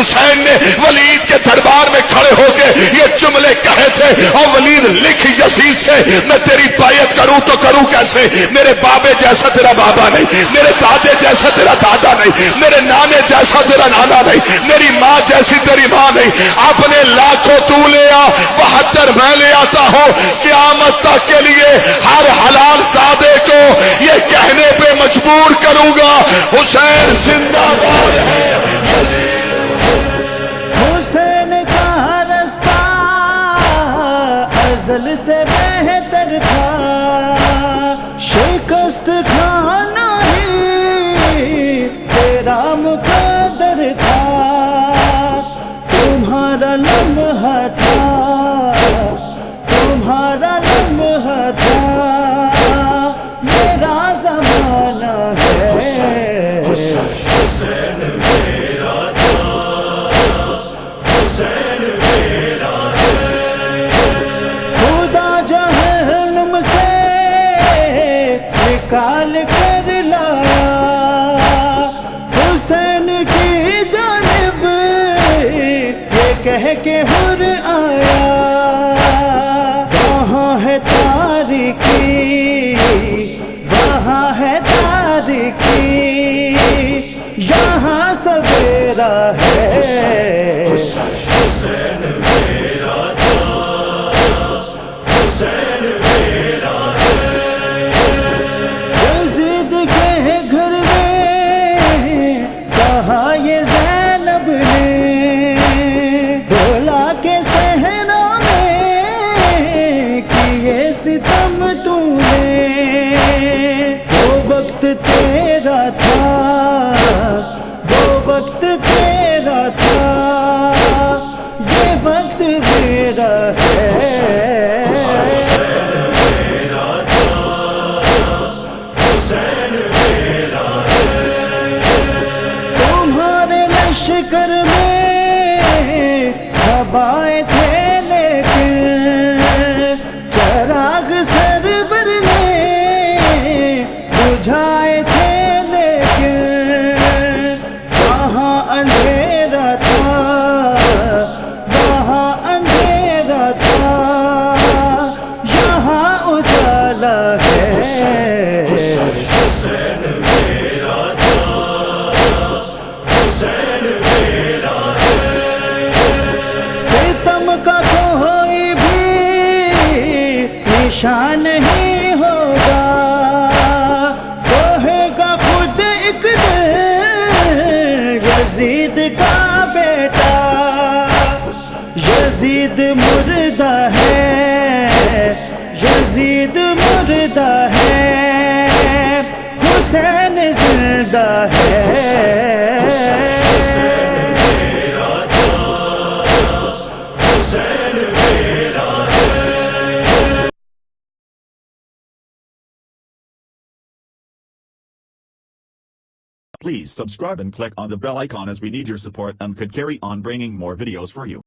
حسین نے ولید کے دربار میں کھڑے ہو کے یہ جملے کہے تھے، اور ولید لکھ یزید سے میں تیری بائعت کروں تو کروں کیسے، میرے بابے جیسا تیرا بابا نہیں، میرے دادے جیسا تیرا دادا نہیں، میرے نانے جیسا تیرا نانا نہیں، میری ماں جیسی تیری ماں نہیں، اپنے لاکھوں تو لے آ 72 میں لے آتا ہوں، قیامت تک کے لیے ہر حلال زادے کو یہ کہنے پہ مجبور کروں گا حسین زندہ باد ہے۔ حسین کا رستہ ازل سے بہتر تھا، شکست کھانا ہی تیرا مقدر تھا، تمہارا لمحہ تھا، تمہارا لمحہ تھا، میرا زمانہ ہے۔ حسین میرا تھا، حسین میرا ہے، خدا جہنم سے نکال کر لایا، حسین کی جانب یہ کہہ کے حر آیا، وہاں ہے تاریکی، وہاں ہے تاریکی، یہاں سویرا ہے۔ حسین میرا تھا، حسین میرا ہے، یزید کے گھر میں کہا یہ زینب نے، بولا کہ صحرا میں کیے ستم تو نے، وہ وقت تیرا تھا، وہ وقت تیرا تھا، یہ وقت میرا ہے۔ میرا تھا، حسین میرا ہے، تمہارے لشکر میں سبائے تھے لیکن چراغ سرور نے بجھائے تھے، لیکن وہاں اندھیرا تھا، وہاں اندھیرا تھا، یہاں اجالا ہے۔ حسین میرا تھا، حسین میرا ہے، ستم کا کوئی بھی نشان نہیں ہوگا، کہے گا خود ایک دن یزید کا بیٹا، یزید مردہ ہے، یزید مردہ ہے، حسین زندہ ہے۔ میرا تھا، حسین میرا ہے۔ Please subscribe and click on the bell icon as we need your support and could carry on bringing more videos for you.